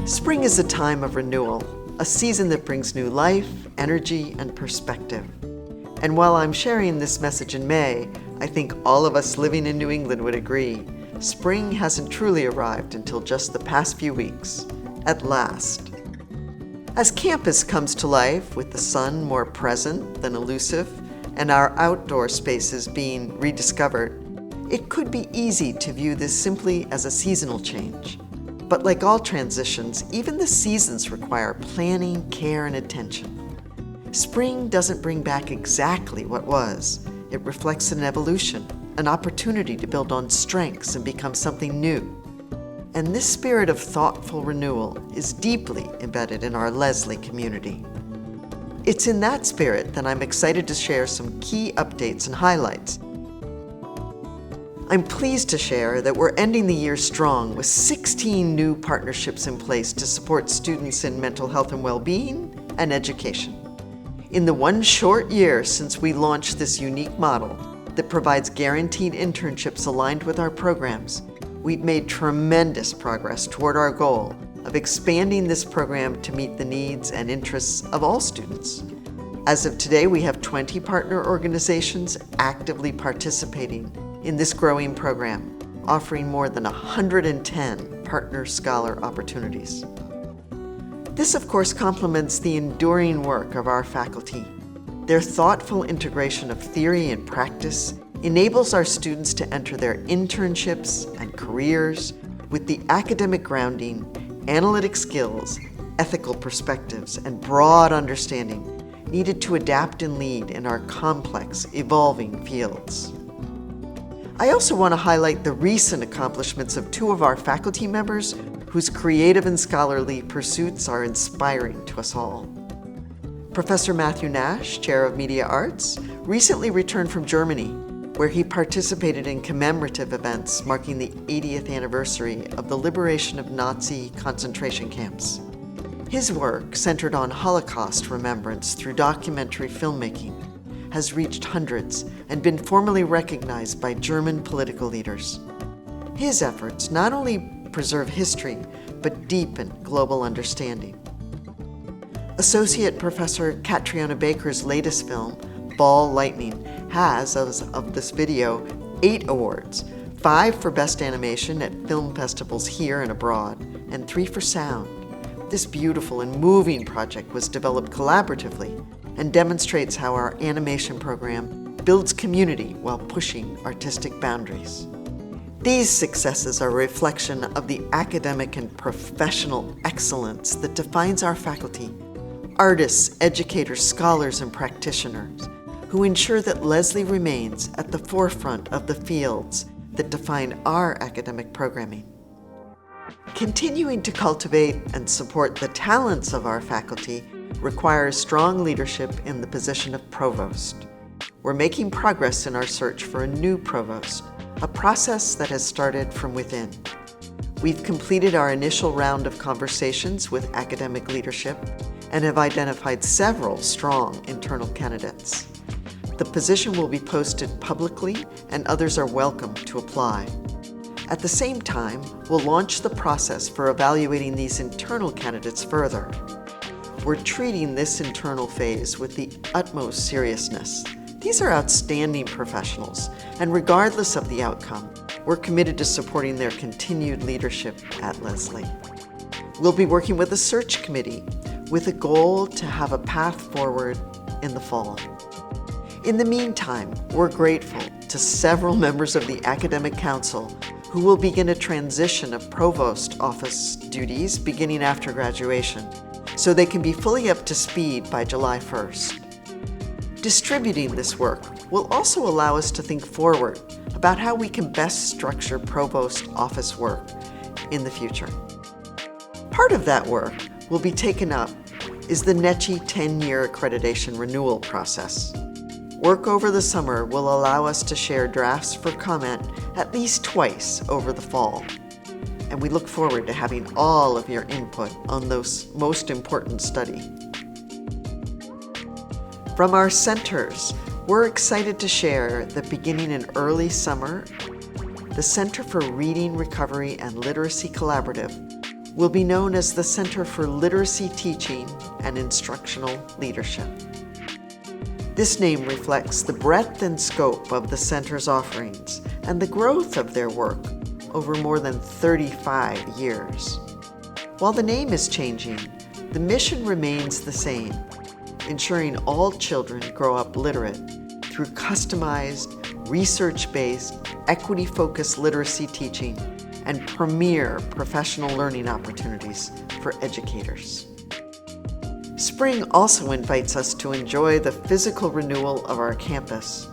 Spring is a time of renewal, a season that brings new life, energy, and perspective. And while I'm sharing this message in May, I think all of us living in New England would agree, spring hasn't truly arrived until just the past few weeks. At last. As campus comes to life with the sun more present than elusive and our outdoor spaces being rediscovered, it could be easy to view this simply as a seasonal change. But like all transitions, even the seasons require planning, care, and attention. Spring doesn't bring back exactly what was. It reflects an evolution, an opportunity to build on strengths and become something new. And this spirit of thoughtful renewal is deeply embedded in our Leslie community. It's in that spirit that I'm excited to share some key updates and highlights. I'm pleased to share that we're ending the year strong with 16 new partnerships in place to support students in mental health and well-being and education. In the one short year since we launched this unique model that provides guaranteed internships aligned with our programs, we've made tremendous progress toward our goal of expanding this program to meet the needs and interests of all students. As of today, we have 20 partner organizations actively participating in this growing program, offering more than 110 partner scholar opportunities. This, of course, complements the enduring work of our faculty. Their thoughtful integration of theory and practice enables our students to enter their internships and careers with the academic grounding, analytic skills, ethical perspectives, and broad understanding needed to adapt and lead in our complex, evolving fields. I also want to highlight the recent accomplishments of two of our faculty members whose creative and scholarly pursuits are inspiring to us all. Professor Matthew Nash, Chair of Media Arts, recently returned from Germany, where he participated in commemorative events marking the 80th anniversary of the liberation of Nazi concentration camps. His work, centered on Holocaust remembrance through documentary filmmaking, has reached hundreds and been formally recognized by German political leaders. His efforts not only preserve history, but deepen global understanding. Associate Professor Catriona Baker's latest film, Ball Lightning, has, as of this video, 8 awards, 5 for Best Animation at film festivals here and abroad, and 3 for sound. This beautiful and moving project was developed collaboratively and demonstrates how our animation program builds community while pushing artistic boundaries. These successes are a reflection of the academic and professional excellence that defines our faculty, artists, educators, scholars, and practitioners who ensure that Leslie remains at the forefront of the fields that define our academic programming. Continuing to cultivate and support the talents of our faculty requires strong leadership in the position of provost. We're making progress in our search for a new provost, a process that has started from within. We've completed our initial round of conversations with academic leadership and have identified several strong internal candidates. The position will be posted publicly and others are welcome to apply. At the same time, we'll launch the process for evaluating these internal candidates further. We're treating this internal phase with the utmost seriousness. These are outstanding professionals, and regardless of the outcome, we're committed to supporting their continued leadership at Leslie. We'll be working with a search committee with a goal to have a path forward in the fall. In the meantime, we're grateful to several members of the Academic Council who will begin a transition of provost office duties beginning after graduation, so they can be fully up to speed by July 1st. Distributing this work will also allow us to think forward about how we can best structure provost office work in the future. Part of that work will be taken up is the NECHI 10-year accreditation renewal process. Work over the summer will allow us to share drafts for comment at least twice over the fall. And we look forward to having all of your input on this most important study. From our centers, we're excited to share that beginning in early summer, the Center for Reading Recovery and Literacy Collaborative will be known as the Center for Literacy Teaching and Instructional Leadership. This name reflects the breadth and scope of the center's offerings and the growth of their work over more than 35 years. While the name is changing, the mission remains the same, ensuring all children grow up literate through customized, research-based, equity-focused literacy teaching and premier professional learning opportunities for educators. Spring also invites us to enjoy the physical renewal of our campus.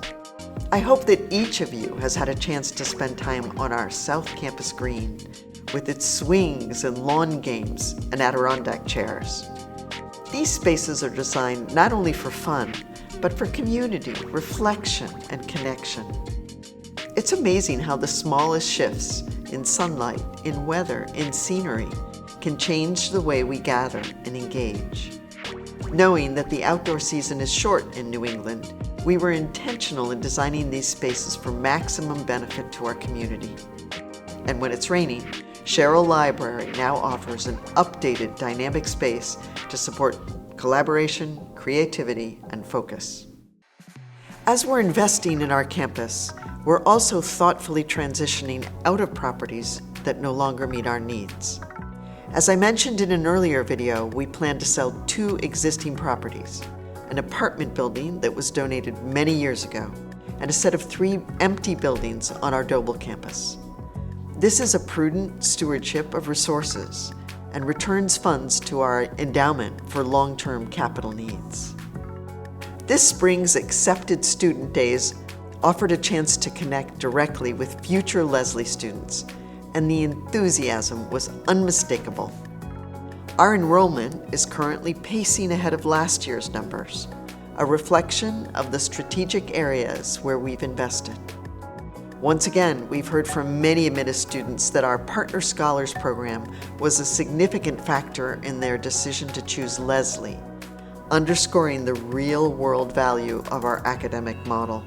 I hope that each of you has had a chance to spend time on our South Campus Green with its swings and lawn games and Adirondack chairs. These spaces are designed not only for fun, but for community, reflection, and connection. It's amazing how the smallest shifts in sunlight, in weather, in scenery can change the way we gather and engage. Knowing that the outdoor season is short in New England, we were intentional in designing these spaces for maximum benefit to our community. And when it's raining, Sherrill Library now offers an updated dynamic space to support collaboration, creativity, and focus. As we're investing in our campus, we're also thoughtfully transitioning out of properties that no longer meet our needs. As I mentioned in an earlier video, we plan to sell 2 existing properties, an apartment building that was donated many years ago, and a set of 3 empty buildings on our Doble campus. This is a prudent stewardship of resources and returns funds to our endowment for long-term capital needs. This spring's Accepted Student Days offered a chance to connect directly with future Lesley students, and the enthusiasm was unmistakable. Our enrollment is currently pacing ahead of last year's numbers, a reflection of the strategic areas where we've invested. Once again, we've heard from many Admitted students that our Partner Scholars program was a significant factor in their decision to choose Lesley, underscoring the real-world value of our academic model.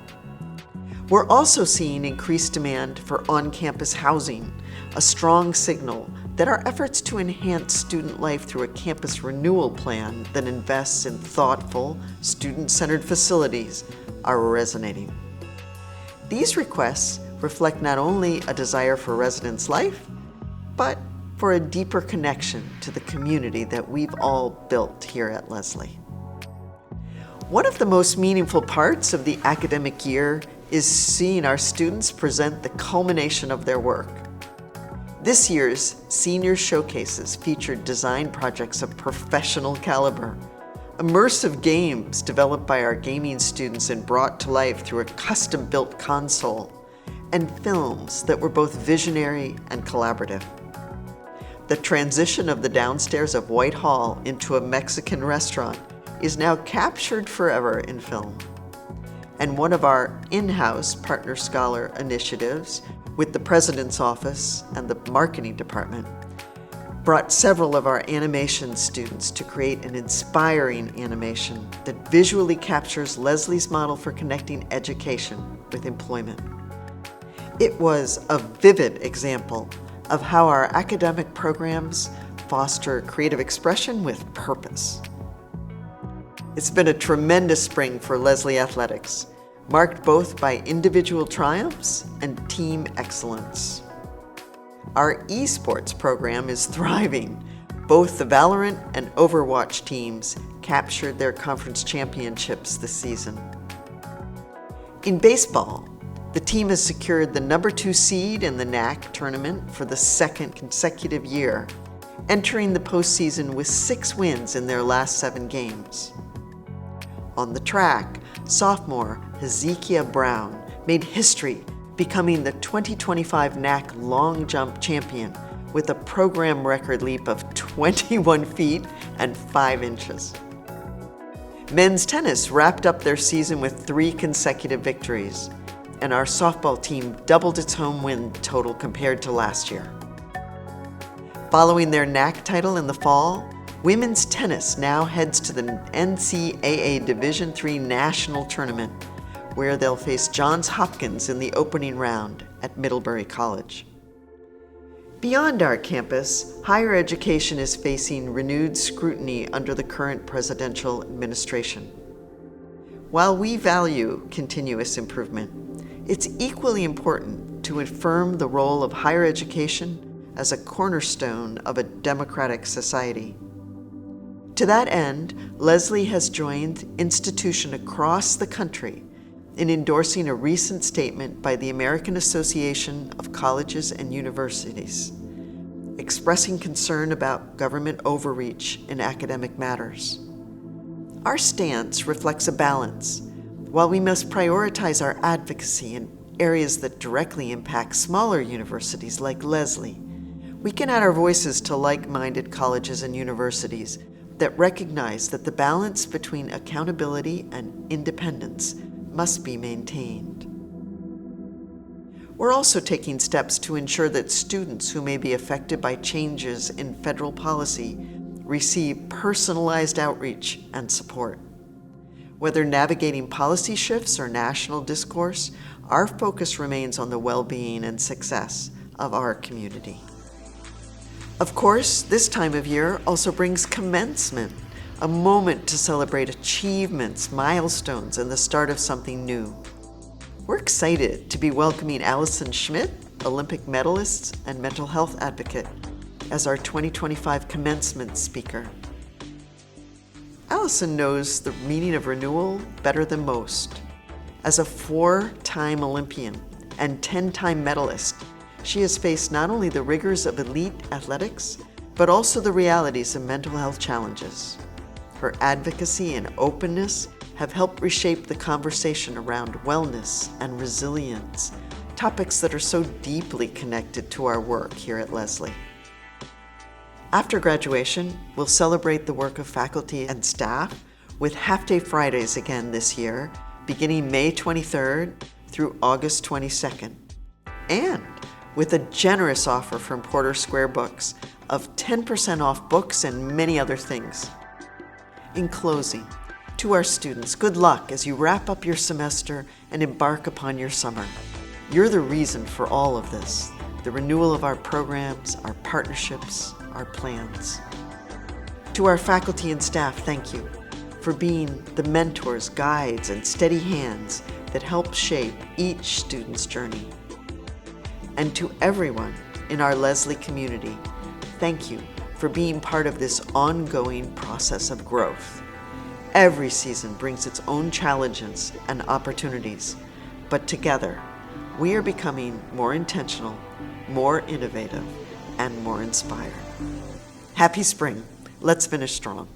We're also seeing increased demand for on-campus housing, a strong signal that our efforts to enhance student life through a campus renewal plan that invests in thoughtful, student-centered facilities are resonating. These requests reflect not only a desire for residence life, but for a deeper connection to the community that we've all built here at Lesley. One of the most meaningful parts of the academic year is seeing our students present the culmination of their work. This year's Senior Showcases featured design projects of professional caliber, immersive games developed by our gaming students and brought to life through a custom-built console, and films that were both visionary and collaborative. The transition of the downstairs of White Hall into a Mexican restaurant is now captured forever in film. And one of our in-house Partner Scholar initiatives with the President's Office and the Marketing Department brought several of our animation students to create an inspiring animation that visually captures Lesley's model for connecting education with employment. It was a vivid example of how our academic programs foster creative expression with purpose. It's been a tremendous spring for Lesley Athletics, marked both by individual triumphs and team excellence. Our esports program is thriving. Both the Valorant and Overwatch teams captured their conference championships this season. In baseball, the team has secured the number 2 seed in the NAC tournament for the 2nd consecutive year, entering the postseason with 6 wins in their last 7 games. On the track, sophomore Hezekiah Brown made history, becoming the 2025 NAC long jump champion with a program record leap of 21 feet and 5 inches. Men's tennis wrapped up their season with 3 consecutive victories, and our softball team doubled its home win total compared to last year. Following their NAC title in the fall, women's tennis now heads to the NCAA Division III National Tournament, where they'll face Johns Hopkins in the opening round at Middlebury College. Beyond our campus, higher education is facing renewed scrutiny under the current presidential administration. While we value continuous improvement, it's equally important to affirm the role of higher education as a cornerstone of a democratic society. To that end, Lesley has joined institutions across the country in endorsing a recent statement by the American Association of Colleges and Universities, expressing concern about government overreach in academic matters. Our stance reflects a balance. While we must prioritize our advocacy in areas that directly impact smaller universities like Lesley, we can add our voices to like-minded colleges and universities that recognize that the balance between accountability and independence must be maintained. We're also taking steps to ensure that students who may be affected by changes in federal policy receive personalized outreach and support. Whether navigating policy shifts or national discourse, our focus remains on the well-being and success of our community. Of course, this time of year also brings commencement, a moment to celebrate achievements, milestones, and the start of something new. We're excited to be welcoming Allison Schmidt, Olympic medalist and mental health advocate, as our 2025 commencement speaker. Allison knows the meaning of renewal better than most. As a 4-time Olympian and 10-time medalist, she has faced not only the rigors of elite athletics, but also the realities of mental health challenges. Her advocacy and openness have helped reshape the conversation around wellness and resilience, topics that are so deeply connected to our work here at Lesley. After graduation, we'll celebrate the work of faculty and staff with Half-Day Fridays again this year, beginning May 23rd through August 22nd, and with a generous offer from Porter Square Books of 10% off books and many other things. In closing, to our students, good luck as you wrap up your semester and embark upon your summer. You're the reason for all of this, the renewal of our programs, our partnerships, our plans. To our faculty and staff, thank you for being the mentors, guides, and steady hands that help shape each student's journey. And to everyone in our Lesley community, thank you for being part of this ongoing process of growth. Every season brings its own challenges and opportunities, but together, we are becoming more intentional, more innovative, and more inspired. Happy spring. Let's finish strong.